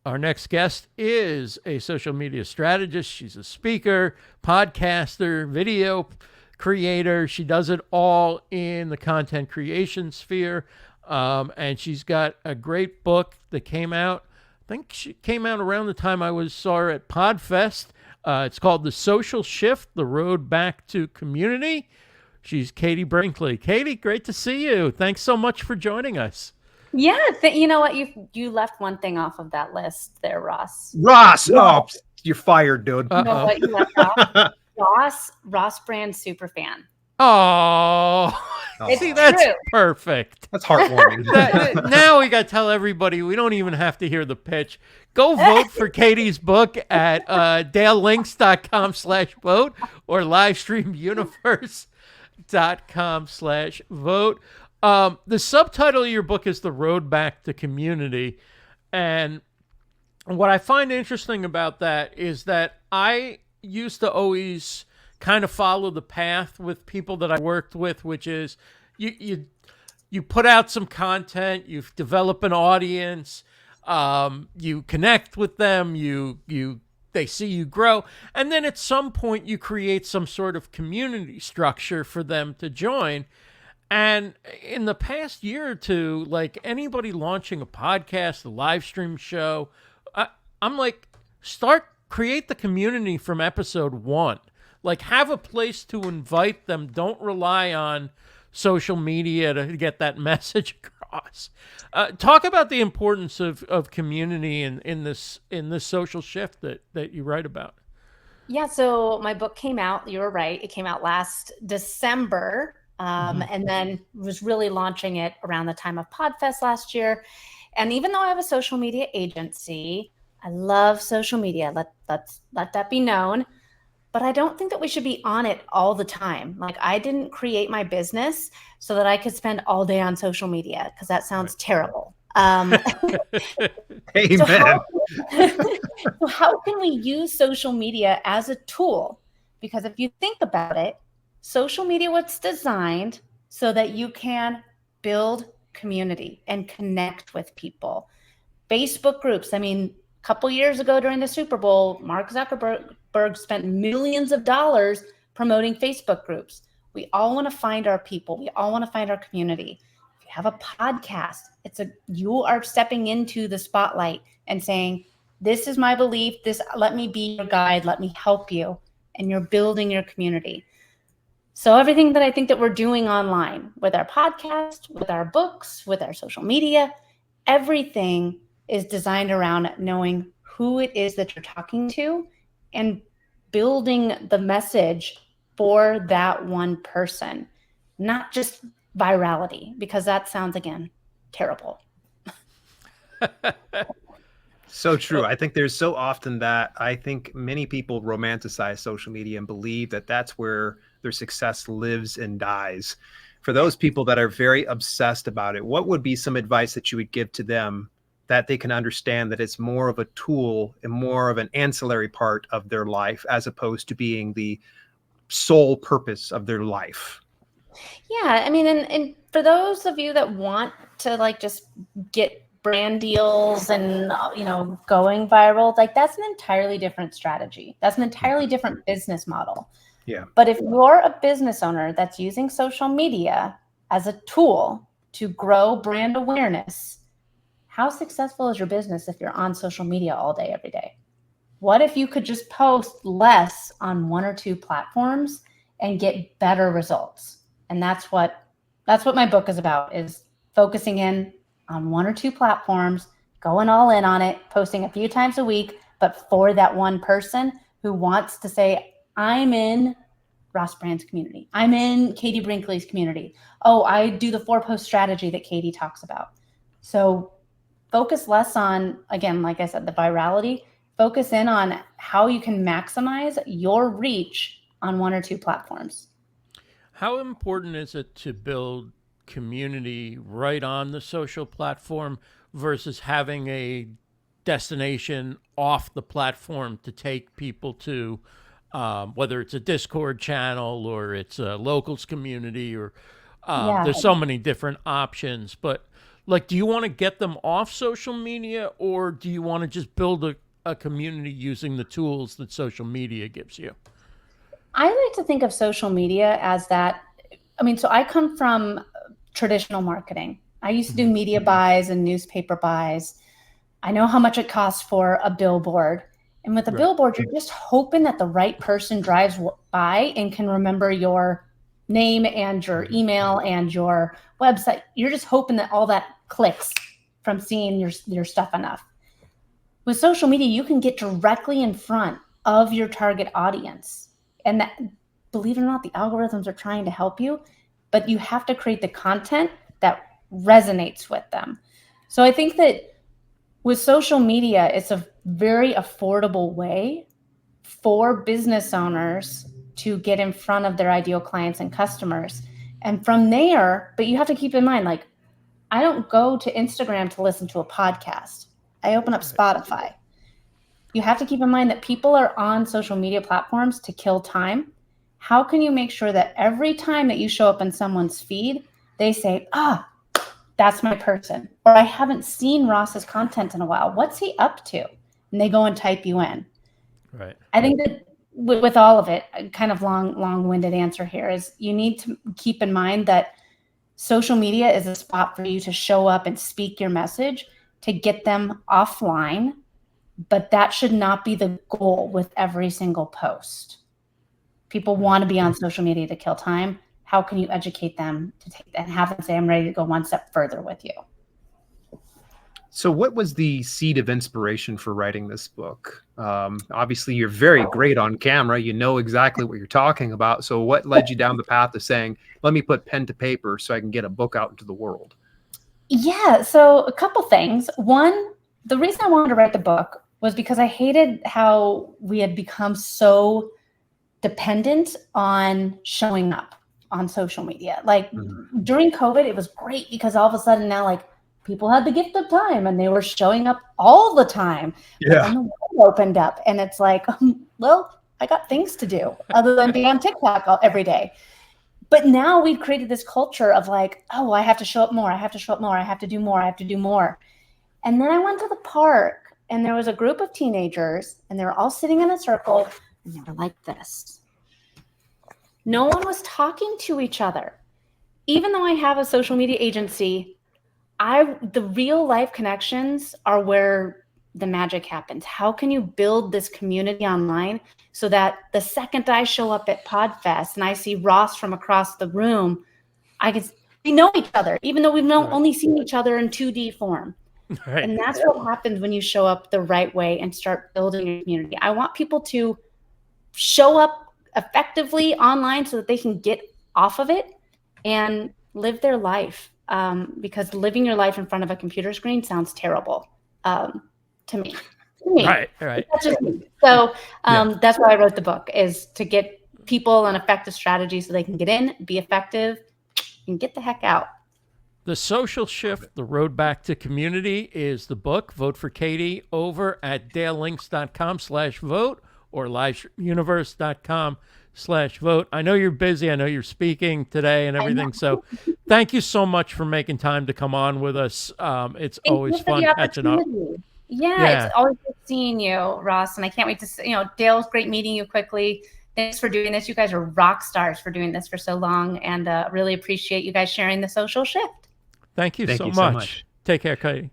Our next guest is a social media strategist. She's a speaker, podcaster, video creator. She does it all in the content creation sphere. And she's got a great book that came out. I think she came out around the time saw her at Podfest. It's called The Social Shift, The Road Back to Community. She's Katie Brinkley. Katie, great to see you. Thanks so much for joining us. Yeah, you know what? You left one thing off of that list there, Ross. Oh, you're fired, dude. You know what you left off? Ross Brand superfan. Oh, see, that's true. Perfect. That's heartwarming. Now we got to tell everybody we don't even have to hear the pitch. Go vote for Katie's book at dalelinks.com/vote or livestreamuniverse.com/vote. The subtitle of your book is The Road Back to Community. And what I find interesting about that is that I used to always kind of follow the path with people that I worked with, which is you put out some content, you develop an audience, you connect with them, they see you grow, and then at some point you create some sort of community structure for them to join. And in the past year or two, like anybody launching a podcast, a live stream show, I'm like, create the community from episode 1. Like, have a place to invite them. Don't rely on social media to get that message across. Talk about the importance of community in this social shift that you write about. Yeah, so my book came out. You were right. It came out last December, and then was really launching it around the time of Podfest last year. And even though I have a social media agency, I love social media. Let that be known. But I don't think that we should be on it all the time. Like, I didn't create my business so that I could spend all day on social media, because that sounds terrible. Amen. So how can we use social media as a tool? Because if you think about it, social media was designed so that you can build community and connect with people. Facebook groups. I mean, a couple years ago during the Super Bowl, Mark Zuckerberg spent millions of dollars promoting Facebook groups. We all want to find our people. We all want to find our community. If you have a podcast, you are stepping into the spotlight and saying, this is my belief. Let me be your guide. Let me help you. And you're building your community. So everything that I think that we're doing online with our podcast, with our books, with our social media, everything is designed around knowing who it is that you're talking to and building the message for that one person, not just virality, because that sounds, again, terrible. So true. I think there's so often that I think many people romanticize social media and believe that that's where their success lives and dies. For those people that are very obsessed about it, what would be some advice that you would give to them that they can understand that it's more of a tool and more of an ancillary part of their life as opposed to being the sole purpose of their life? Yeah, I mean, and for those of you that want to like just get brand deals and going viral, like that's an entirely different strategy. That's an entirely different business model. Yeah. But if you're a business owner that's using social media as a tool to grow brand awareness, how successful is your business if you're on social media all day, every day? What if you could just post less on 1 or 2 platforms and get better results? And that's what my book is about, is focusing in on 1 or 2 platforms, going all in on it, posting a few times a week, but for that one person who wants to say, I'm in Ross Brand's community. I'm in Katie Brinkley's community. Oh, I do the 4-post strategy that Katie talks about. So focus less on, again, like I said, the virality. Focus in on how you can maximize your reach on 1 or 2 platforms. How important is it to build community right on the social platform versus having a destination off the platform to take people to, whether it's a Discord channel or it's a locals community or there's so many different options. But Like, do you want to get them off social media, or do you want to just build a community using the tools that social media gives you? I like to think of social media as that. I mean, so I come from traditional marketing. I used to do media buys and newspaper buys. I know how much it costs for a billboard. And with a billboard, you're just hoping that the right person drives by and can remember your name and your email and your website. You're just hoping that all that clicks from seeing your stuff enough. With social media, you can get directly in front of your target audience. And that, believe it or not, the algorithms are trying to help you, but you have to create the content that resonates with them. So I think that with social media, it's a very affordable way for business owners to get in front of their ideal clients and customers. And from there, but you have to keep in mind, like, I don't go to Instagram to listen to a podcast. I open up Spotify. You have to keep in mind that people are on social media platforms to kill time. How can you make sure that every time that you show up in someone's feed, they say, that's my person, or I haven't seen Ross's content in a while. What's he up to? And they go and type you in. Right. I think that with all of it, kind of long-winded answer here is you need to keep in mind that social media is a spot for you to show up and speak your message to get them offline, but that should not be the goal with every single post. People want to be on social media to kill time. How can you educate them to take and have them say, I'm ready to go one step further with you? So what was the seed of inspiration for writing this book? Obviously, you're very great on camera. You know exactly what you're talking about. So what led you down the path of saying, let me put pen to paper so I can get a book out into the world? Yeah, so a couple things. One, the reason I wanted to write the book was because I hated how we had become so dependent on showing up on social media. Like during COVID, it was great because all of a sudden now, like, people had the gift of time and they were showing up all the time. Yeah. And the world opened up and it's like, well, I got things to do other than be on TikTok every day. But now we've created this culture of like, oh, I have to show up more. I have to show up more. I have to do more. I have to do more. And then I went to the park and there was a group of teenagers and they were all sitting in a circle and they were like this. No one was talking to each other. Even though I have a social media agency, the real life connections are where the magic happens. How can you build this community online so that the second I show up at PodFest and I see Ross from across the room, we know each other, even though we've only seen each other in 2D form. Right. And that's what happens when you show up the right way and start building a community. I want people to show up effectively online so that they can get off of it and live their life. Because living your life in front of a computer screen sounds terrible to me. Right. That's just me. So that's why I wrote the book, is to get people an effective strategy so they can get in, be effective, and get the heck out. The Social Shift, The Road Back to Community is the book. Vote for Katie over at dalelinks.com/vote or liveuniverse.com/vote. I know you're busy. I know you're speaking today and everything. So thank you so much for making time to come on with us. It's always fun catching up. Yeah, it's always good seeing you, Ross. And I can't wait to see, Dale's great meeting you quickly. Thanks for doing this. You guys are rock stars for doing this for so long. And really appreciate you guys sharing the social shift. Thank you so much. Take care, Katie.